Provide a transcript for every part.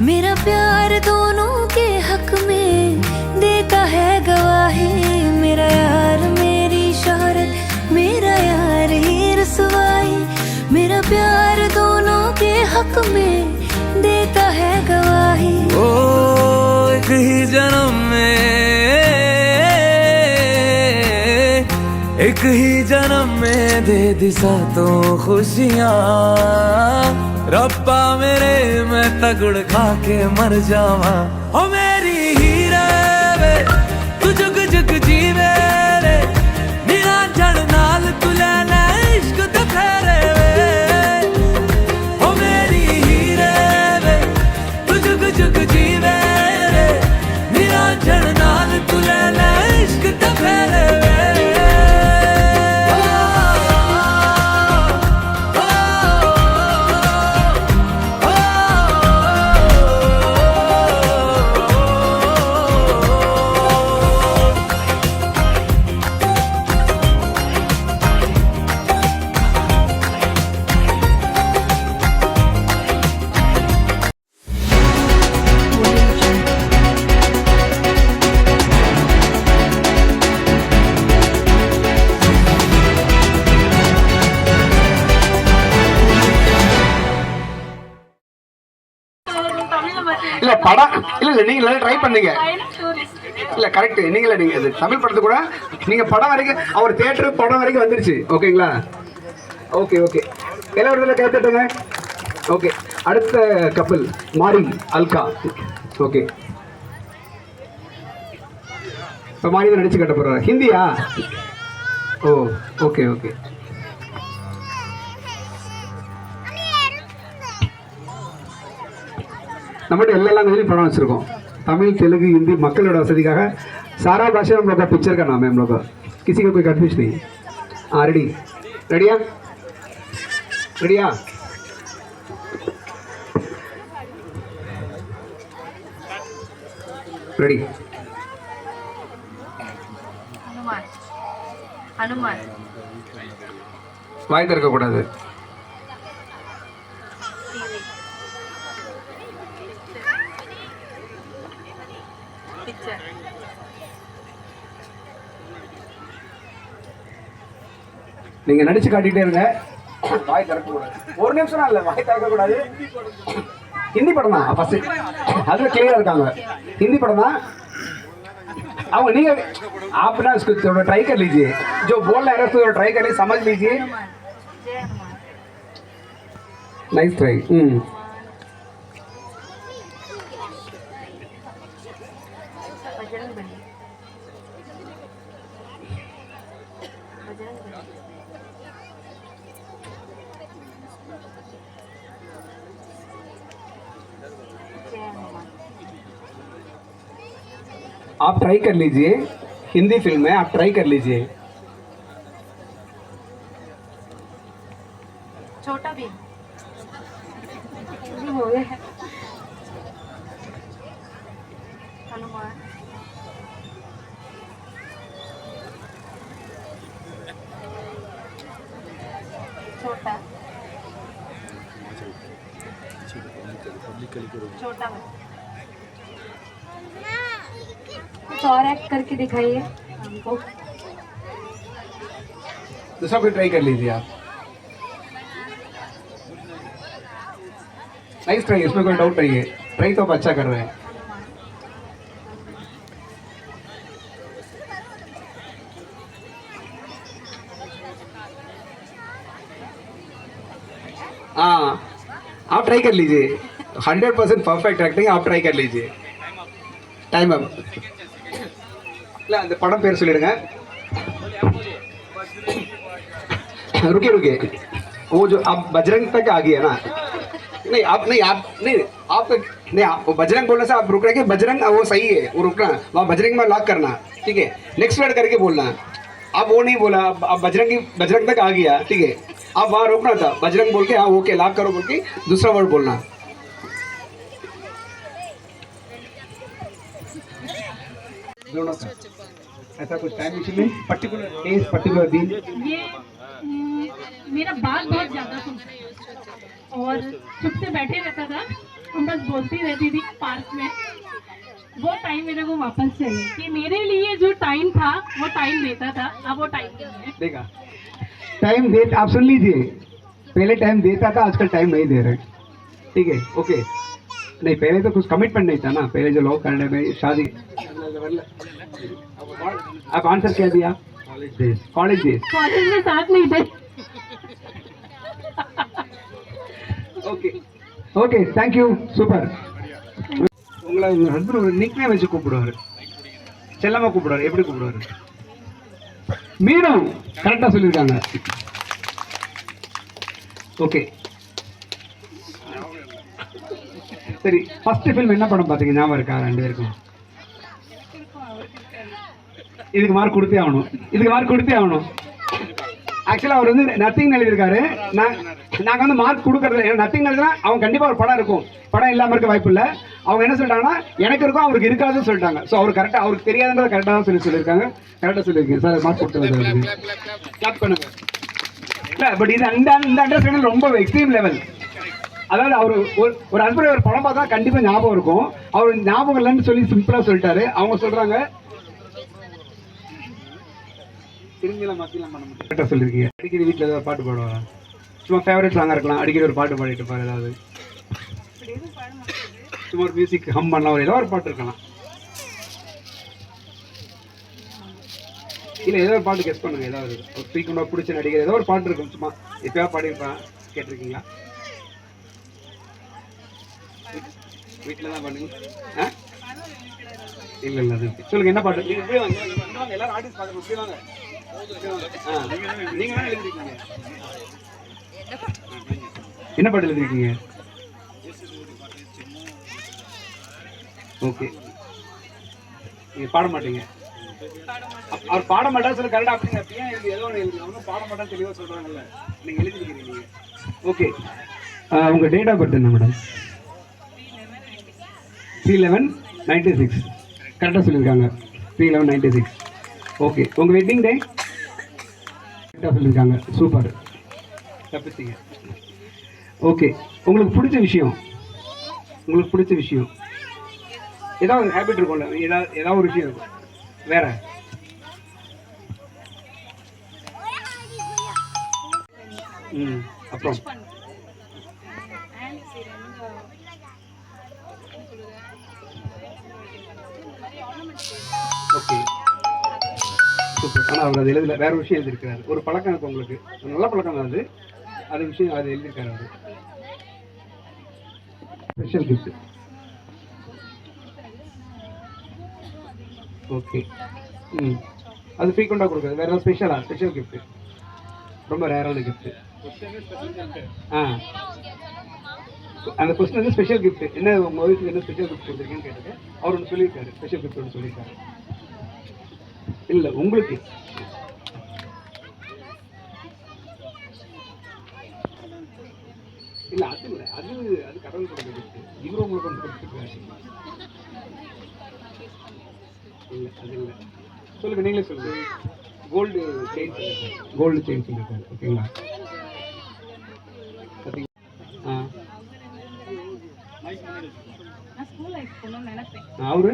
मेरा प्यार दोनों के हक में देता है गवाही। मेरा यार मेरी शोहरत, मेरा यार ही रसवाई। मेरा प्यार दोनों के हक में देता है गवाही। ओ एक ही जन्म में, एक ही जन्म में दे दी सातों खुशियाँ। रब्बा मेरे मैं तगड़ खा के मर जावा। ओ मेरी हीरे वे तू जुग जुग जीवे रे, निरंजन नाल तू लेना इश्क ते फेरे वे। ओ मेरी हीरे वे तू जुग जुग जीवे रे, निरंजन नाल तू लेना इश्क ते फेरे वे। இல்ல படம் இல்ல நீங்க ட்ரை பண்ணீங்க இல்ல கரெக்ட். நீங்களே நீங்க இது தமிழ் படத்து கூட நீங்க படம் வரைக்கும் அவர் தியேட்டர் படம் வரைக்கும் வந்துருச்சு. ஓகேங்களா? ஓகே ஓகே எல்லாரும் கேட்டுட்டுங்க. ஓகே அடுத்த கப்பல் மாரி அல்கா. ஓகே இப்போ மாரி தான் நடிச்சு கட்ட போறாரு. ஹிந்தியா? ஓ ஓகே ஓகே. நம்மகிட்ட எல்லா லாங்குவேஜ் படம் வச்சிருக்கோம், तमिल तेलुगु हिंदी मक्कलोட वसதிக்காக सारा भाषा हम लोग का पिक्चर का नाम है हम लोग का, किसी का कोई कंफ्यूज नहीं। हाँ रेडी रेडिया रेडिया रेडी। हनुमान हनुमान வாய் திறக்க கூடாது। நீங்க நடிச்சு காட்டிட்டே இருங்க, வாய் திறக்க கூடாது। ஒரு நிமிஷம் இல்ல, வாய் திறக்க கூடாது। हिंदी पढ़ना फर्स्ट अगर क्लियर இருக்காங்க, हिंदी पढ़ना அவங்க நீங்க आप ना इसको थोड़ा ट्राई कर लीजिए, जो बोल रहा है उसको थोड़ा ट्राई कर लीजिए, समझ लीजिए। Nice try. आप ट्राई कर लीजिए, हिंदी फिल्म है, आप ट्राई कर लीजिए। छोटा भीम हनुमान छोटा छोटा कुछ और एक्ट करके दिखाइए हमको। दूसरा कोई ट्राई कर लीजिए आप। नाइस ट्राई, इसमें कोई डाउट नहीं है, ट्राई तो आप अच्छा कर रहे हैं। हाँ आप ट्राई कर लीजिए, 100% परफेक्ट एक्टिंग, आप ट्राई कर लीजिए। टाइम अप இல்லை அந்த படம் பேர் சொல்லிடுங்க। रुकिए रुकिए, वो जो आप बजरंग तक आ गए ना, नहीं आप बजरंग बोलने से आप रुक रहे हैं, बजरंग वो सही है, वो रुकना, वहाँ बजरंग में लॉक करना, ठीक है। नेक्स्ट वर्ड करके बोलना, आप वो नहीं बोला, आप बजरंग तक आ गया, ठीक है, आप वहाँ रुकना था, बजरंग बोल के हाँ ओके लॉक करो बोल के दूसरा वर्ड बोलना। ऐसा कुछ टाइम नहीं, पर्टिकुलर डेज पर्टिकुलर दिन। ये मेरा बाल बहुत ज्यादा था और चुप से बैठे रहता था, हम बस बोलती रहती थी पार्क में। वो टाइम मेरे को वापस चाहिए कि मेरे लिए जो टाइम था वो टाइम देता था, अब वो टाइम नहीं है। देखा टाइम दे, आप सुन लीजिए, पहले टाइम देता था, आजकल टाइम नहीं दे रहे। ठीक है, ओके। नहीं, पहले तो कुछ कमिटमेंट नहीं था ना, पहले जो लव करने में शादी। आप आंसर क्या दिया? College days. कॉलेज में साथ नहीं थे। Okay okay, thank you, super. உங்களை உங்க ஹஸ்பண்ட் நிக் நேம் வச்சு கூப்பிடுவாரு, செல்லமா கூப்பிடுவாரு. எப்படி கூப்பிடுவாரு? மீனும் கரெக்டா சொல்லியிருக்காங்க. ஓகே, சரி. ஃபர்ஸ்ட் ஃபிலிம் என்ன படம் பார்த்தீங்க, ஞாபகம் இருக்கா? 2 பேருக்கும் இதுக்கு மார்க் கொடுத்தே ஆகணும், இதுக்கு மார்க் கொடுத்தே ஆகணும். ஆக்சுவலாக அவர் வந்து நத்திங் எழுதியிருக்காரு. நாங்கள் வந்து மார்க் கொடுக்கறது, நத்திங் எழுதுனா அவங்க கண்டிப்பாக ஒரு படம் இருக்கும், படம் இல்லாமல் இருக்க வாய்ப்பு இல்லை. அவங்க என்ன சொல்லிட்டாங்கன்னா எனக்கு இருக்கும் அவருக்கு இருக்காதுன்னு சொல்லிட்டாங்க. ஸோ அவர் கரெக்டாக, அவருக்கு தெரியாதுன்றத கரெக்டாக தான் சொல்லியிருக்காங்க. கரெக்டாக சொல்லியிருக்கேன் சார், மார்க் கொடுத்துருக்காங்க. கிளாப் பண்ணுங்க. இல்லை, பட் இது இந்த அண்டர்ஸ்டாண்டிங் ரொம்ப எக்ஸ்ட்ரீம் லெவல். அதாவது அவர் ஒரு ஹஸ்பண்ட் ஒரு படம் பார்த்தா கண்டிப்பாக ஞாபகம் இருக்கும், அவர் ஞாபகம் இல்லைன்னு சொல்லி சிம்பிளாக சொல்லிட்டாரு. அவங்க சொல்கிறாங்க திரும்பிலாம் மாற்றிலாம் பண்ண முடியும். கரெக்டாக சொல்லியிருக்கீங்க. அடிக்கடி வீட்டில் ஏதாவது பாட்டு பாடுவாரா? சும்மா ஃபேவரட் சாங்காக இருக்கலாம், அடிக்கடி ஒரு பாட்டு பாடிட்டு இருப்பார். ஏதாவது சும்மா ஒரு மியூசிக் ஹம் பண்ணலாம், ஒரு ஏதோ ஒரு பாட்டு இருக்கலாம். இல்லை, ஏதோ ஒரு பாட்டு கெஸ் பண்ணுங்க. ஏதாவது ஒரு ஃப்ரீக்வெண்டாக பிடிச்ச நடிகர் ஏதோ ஒரு பாட்டு இருக்கும், சும்மா எப்பயா பாடியிருப்பான், கேட்டிருக்கீங்களா? வீட்டில் தான் பண்ணுங்க. இல்லை இல்லை, அது சொல்லுங்க, என்ன பாட்டு? எல்லாரும் ஆர்டிஸ்ட் பார்க்கணும். நீங்க என்ன எழுதிருக்கீங்க? என்ன பாட்டு எழுதிருக்கீங்க? ஓகே, நீங்க பாட மாட்டீங்க. அவர் பாட மாட்டா சொல்ல கரெக்டா அப்படிங்க. ஏன் எழுதி ஏதோ ஒன்று எழுதி, ஒன்றும் பாட மாட்டான்னு தெளிவாக சொல்றாங்கல்ல, நீங்க எழுதிருக்கீங்க. ஓகே, உங்க டேட் ஆஃப் பர்த் என்ன மேடம்? 3/11/96. கரெக்டாக சொல்லியிருக்காங்க, 3/11/96. ஓகே, உங்கள் வெட்டிங் டே கரெக்டாக சொல்லியிருக்காங்க. சூப்பர், தப்பிச்சிங்க. ஓகே, உங்களுக்கு பிடிச்ச விஷயம், உங்களுக்கு பிடிச்ச விஷயம் ஏதாவது ஒரு ஹேபிட் இருக்கும்ல, ஏதாவது ஒரு விஷயம் இருக்கும். வேற அப்புறம் ஓகே, சூப்பர். ஆனால் அவர் அது எழுதல, வேற விஷயம் எழுதியிருக்காரு. ஒரு பழக்கம் இருக்கு உங்களுக்கு, நல்ல பழக்கம் தான் அது, அது விஷயம் அது எழுதியிருக்காரு அவர். Special gift. ஓகே, அது ஃப்ரீக்வெண்டாக கொடுக்குறது. வேற ஏதாவது ஸ்பெஷல் கிஃப்ட், ரொம்ப ரேரான கிஃப்ட். அந்த கொஸ்டின் வந்து ஸ்பெஷல் கிஃப்ட் என்ன, உங்கள் ஒய்ஃபுக்கு என்ன ஸ்பெஷல் கிஃப்ட் கொடுத்துருக்கீங்கன்னு கேட்டது. அவர் ஒன்று சொல்லியிருக்காரு, ஸ்பெஷல் கிஃப்ட் ஒன்று சொல்லியிருக்காரு. இல்லை உங்களுக்கு இல்லை, அது இல்லை, அது கடவுள் கொடுத்த கிஃப்ட். இவரும் உங்களுக்கு ஒன்று கொடுத்துருக்காரு. இல்லை, அது இல்லை. சொல்லுங்க, நீங்களே சொல்லுங்க. கோல்டு செயின் சொல்லியிருக்காரு, கோல்டு செயின் சொல்லியிருக்காரு. ஓகேங்களா? அவரு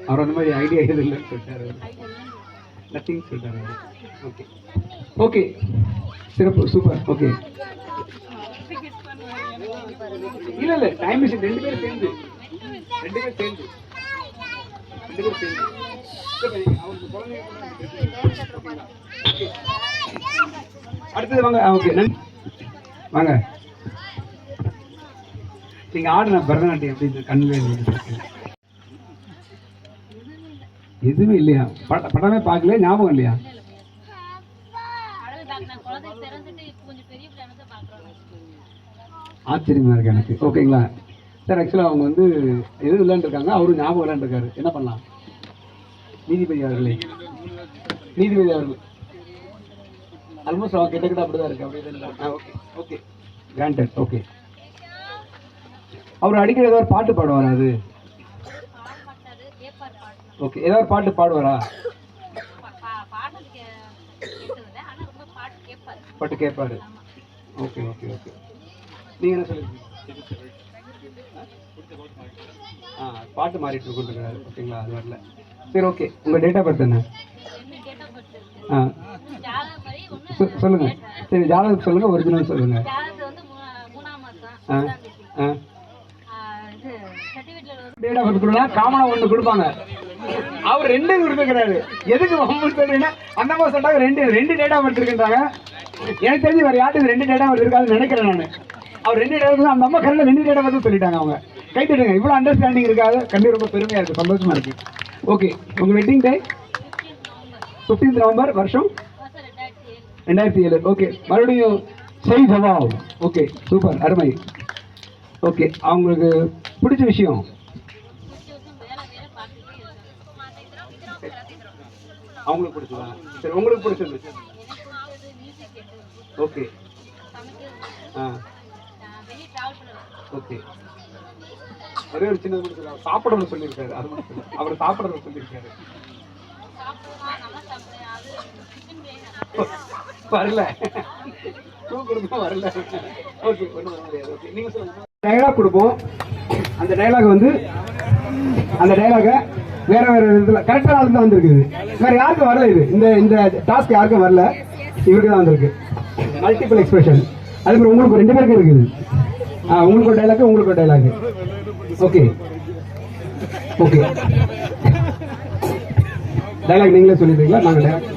அவர் அந்த மாதிரி ஐடியா எதுவும் இல்லைன்னு சொல்லிட்டாரு, நத்திங் சொல்லிட்டாரு. ஓகே ஓகே, சிறப்பு, சூப்பர். ஓகே, இல்லை இல்லை, டைம் மிஷின் 2 பேரும் சேர்ந்து அடுத்தது வாங்க. ஓகே, வாங்க. நீங்க ஆடுன பரதநாட்டியம் அப்படின்னு கண்ணில் எதுவுமே இல்லையா? படமே பார்க்கல, ஞாபகம் இல்லையா? ஆச்சரியமா இருக்கு எனக்கு. ஓகேங்களா சார்? ஆக்சுவலாக அவங்க வந்து எதுவும் விளையாண்டுருக்காங்க, அவரும் ஞாபகம் விளையாண்டுருக்காரு. என்ன பண்ணலாம்? நீதிபதி அவர்களே, நீதிபதி அவர்கள் ஆல்மோஸ்ட் அவங்க கிட்ட அப்படிதான் இருக்கு. அப்படி ஓகே ஓகே, கிராண்டட். ஓகே, அவர் அடிக்கடி ஏதாவது பாட்டு பாடுவாரா? அது ஓகே, ஏதாவது பாட்டு பாடுவாரா? பட்டு கேட்பாரு. Okay okay okay. நீங்கள் என்ன சொல்லுங்க? பாட்டு மாறிட்டு இருக்குன்றாரு. ஓகேங்களா, அது வரல. சரி ஓகே. உங்கள் டேட் ஆஃப் பர்த் என்ன? சொல்லுங்க. சரி, ஜாதகம் சொல்லுங்க, ஒரிஜினல் சொல்லுங்க. டேட் ஆஃப் பர்த் கொடுக்கலாம், காமனா ஒன்று கொடுப்பாங்க. அவர் 2 கொடுத்துருக்கிறாரு. எதுக்கு வம்புன்னு சொல்றீங்கன்னா அந்த மாதிரி சொல்றாங்க. ரெண்டு டேட் ஆஃப் பர்த் இருக்குன்றாங்க. எனக்கு தெரிஞ்சு வேறு யார்ட்டு 2 டேட் ஆஃப் பர்த் இருக்காதுன்னு நினைக்கிறேன் நான். அவர் 2 டேட் ஆஃப் அந்த அம்மா கரெக்டாக 2 டேட் ஆஃப் பர்த் சொல்லிட்டாங்க. அவங்க கை தட்டுங்க. இவ்வளோ அண்டர்ஸ்டாண்டிங் இருக்காது. கண்டிப்பாக ரொம்ப பெருமையாக இருக்குது, சந்தோஷமாக இருக்குது. ஓகே, உங்கள் வெட்டிங் டே 15 நவம்பர், வருஷம் 2007. ஓகே, மறுபடியும் செய் ஜவாப். ஓகே, சூப்பர், அருமை. ஓகே, அவங்களுக்கு பிடிச்ச விஷயம்? அவங்களுக்கு பிடிச்சதா? சரி, உங்களுக்கு பிடிச்சது? ஓகே. ஓகே, ஒரே ஒரு சின்ன சாப்பிடணும்னு சொல்லியிருக்காரு. அது மட்டும் அவர் சாப்பிடணும்னு சொல்லியிருக்காரு. வரல, வரல. ஓகே, ஒன்றும் வர முடியாது. ஓகே, நீங்க சொல்லுங்க. டயலாக் கொடுப்போம். அந்த டயலாக் வந்து அந்த டயலாக வேற இதில் கரெக்டான ஆளுக்கு தான் வந்திருக்குது. வேற யாருக்கும் வரல. இது இந்த டாஸ்க் யாருக்கும் வரல, இவருக்கு தான் வந்திருக்கு. Multiple expression. அதுக்கப்புறம் உங்களுக்கு 2 பேருக்கு இருக்குது. உங்களுக்கு ஒரு டைலாக், உங்களுக்கு ஒரு டைலாக். Okay okay. டைலாக் நீங்களே சொல்லிடுறீங்களா? நாங்கள்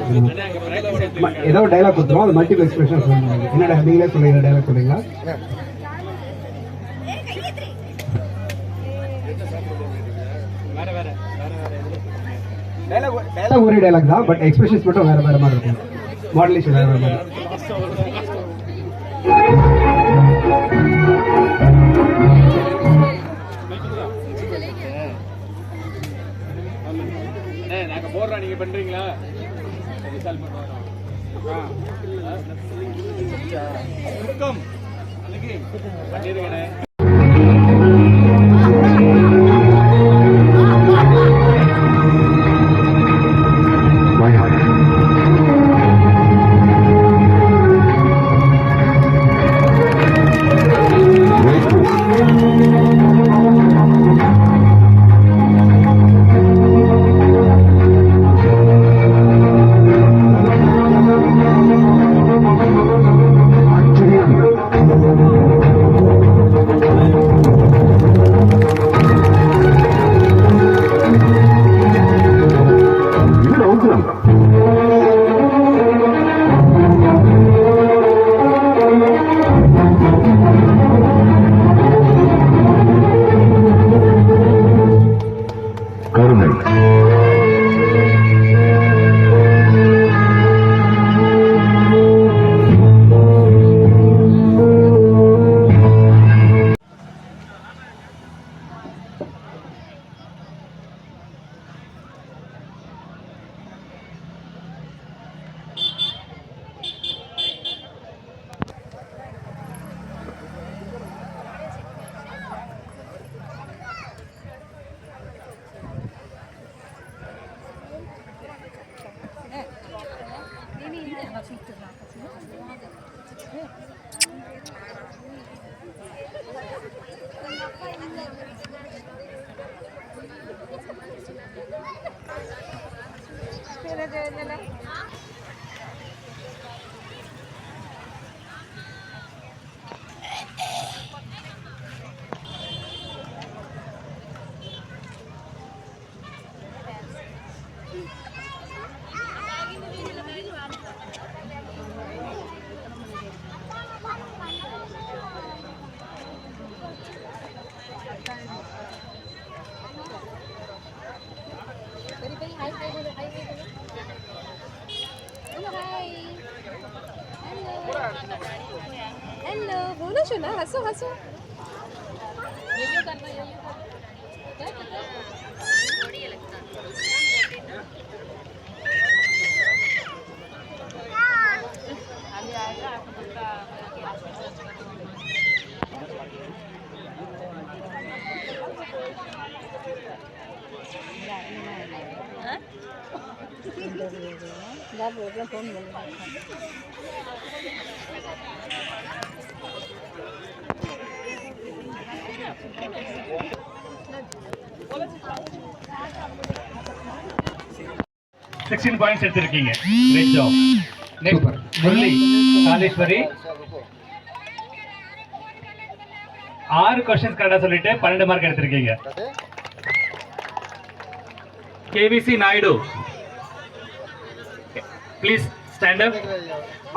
ஏதோ டைலாக் கொடுத்துருவோம். அது மல்டிபிள் எக்ஸ்பிரஷன் சொல்லுவாங்க. என்ன நீங்களே சொல்லுங்க, டைலாக் சொல்றீங்களா? டைலாக் ஒரே டைலாக் தான், பட் எக்ஸ்பிரஷன்ஸ் மட்டும் வேற வேற மாதிரி இருக்கும். மாடுலேஷன் வேற வேற மாதிரி. நாங்க போடுறோம், நீங்க பண்றீங்களா? हेलो बोलो शोना, हंसो हंसो. 16 பாயிண்ட்ஸ் எடுத்திருக்கீங்க. Great job. Next, Murali Kaleswari 6 questions கரெக்டா சொல்லிட்டு 12 மார்க் எடுத்திருக்கீங்க. KVC Naidu please stand up.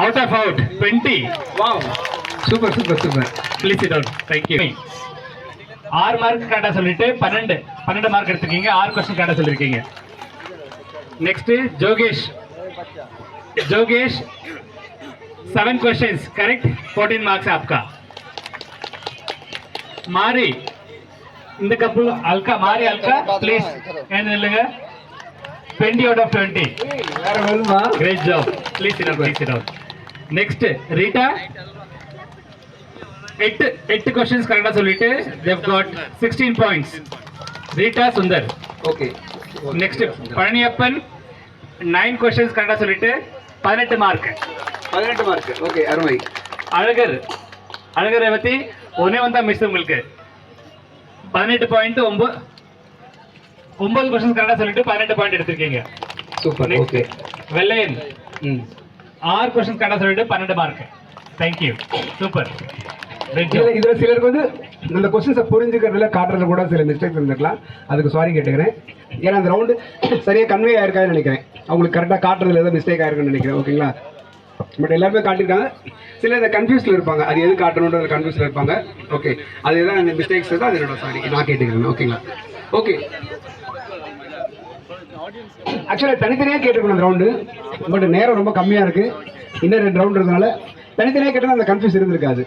Out of out 20. Wow, super super super. Please sit down. Thank you. 6 mark கரெக்டா சொல்லிட்டு 12 மார்க் எடுத்திருக்கீங்க. 6 क्वेश्चन கரெக்டா சொல்லிருக்கீங்க. नेक्स्ट जोगेश 7 क्वेश्चंस करेक्ट, 14 मार्क्स आपका. मारी இந்த கப்பல் அல்கா மாரி அல்கா ப்ளீஸ் என்ன இல்லங்க 20 out of 20. வேற வேணுமா? Great job. Please sit down. Next Rita 8 questions கரெக்ட்டா சொல்லிட்டு they've got 16 points. Rita Sundar. Okay. Next Palaniappan 9 questions கரெக்டா சொல்லிட்டு 18 மார்க். 18 மார்க். ஓகே, அருமை. அழகர் ரேவதி ஒண்ணே வந்தா மிஸ் உங்களுக்கு 18 பாயிண்ட் 9 क्वेश्चन கரெக்டா சொல்லிட்டு 18 பாயிண்ட் எடுத்துக்கீங்க. சூப்பர். ஓகே. வெள்ளையன் 6 क्वेश्चन கரெக்டா சொல்லிட்டு 12 மார்க். Thank you. சூப்பர். இதுல சிலருக்கு வந்து அந்த கொஸ்டின்ஸை புரிஞ்சுக்கிறதுல காட்டுறதுல கூட சில மிஸ்டேக்ஸ் இருந்திருக்கலாம். அதுக்கு சாரி கேட்டுக்கிறேன். ஏன்னா அந்த ரவுண்டு சரியாக கன்வே ஆயிருக்காதுன்னு நினைக்கிறேன். அவங்களுக்கு கரெக்டாக காட்டுறதுல ஏதோ மிஸ்டேக் ஆயிருக்குன்னு நினைக்கிறேன். ஓகேங்களா? பட் எல்லாருமே காட்டியிருக்காங்க. சில இந்த கன்ஃபியூஸில் இருப்பாங்க, அது எது காட்டணுன்ற கன்ஃபியூஸில் இருப்பாங்க. ஓகே, அது எதாவது அந்த மிஸ்டேக்ஸ் தான், அது என்னோட சாரி நான் கேட்டுக்கிறேன். ஓகேங்களா? ஓகே. ஆக்சுவலாக தனித்தனியாக கேட்டிருக்கணும் அந்த ரவுண்டு. பட் நேரம் ரொம்ப கம்மியாக இருக்குது. இன்னும் 2 ரவுண்டுறதுனால தனித்தனியாக கேட்டால் அந்த கன்ஃபியூஸ் இருந்திருக்காது.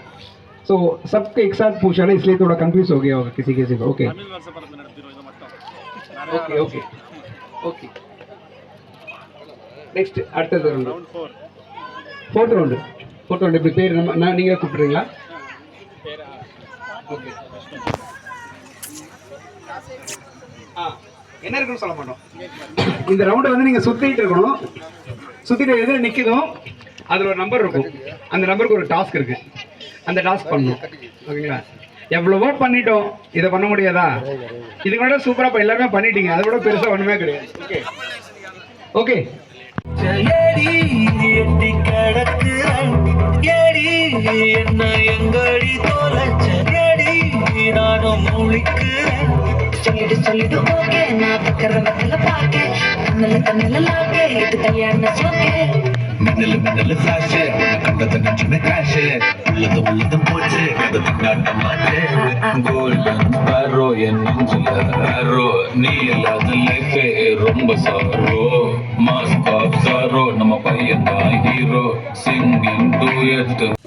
तो सबके एक साथ पूछा ना, इसलिए थोड़ा कंफ्यूज हो गया होगा किसी को. Okay okay okay okay. Next அடுத்தது ரவுண்ட் 4th ரவுண்ட். இப்படி பேர் நம்ம நீங்க கூப்பிடுறீங்களா? ஓகே. என்ன இருக்குன்னு சொல்ல மாட்டோம். இந்த ரவுண்ட் வந்து நீங்க சுத்திட்டு இருக்கணும். சுத்திட்டு எது நிக்குதோ அதுல ஒரு நம்பர் இருக்கும். அந்த நம்பருக்கு ஒரு டாஸ்க் இருக்கு. அந்த டாஸ்க் பண்ணணும். ஓகேங்களா? எவ்வளவோ பண்ணிட்டோம், இதை பண்ண முடியாதா? இதுக்கு விட சூப்பரா எல்லாருமே பண்ணிட்டீங்க. அதை விட பெருசா ஒண்ணுமே கிடையாது. ஓகே சொல்லிட்டு ஓகே நான் பக்கற பக்கல பாக்கே கண்ணல லாக்கே இது கல்யாண சோக்கே மின்னல் ஃபிளாஷ் கண்டத நச்சுன கிராஷ் உள்ளது போச்சு கதது நாட்ட மாட்டே கோல்டன் ஸ்பாரோ என் நெஞ்சில நீ இல்லாத லைஃப் ரொம்ப சாரோ மாஸ்க் ஆஃப் சாரோ நம்ம பையன் தான் ஹீரோ சிங்கிங் டூயட்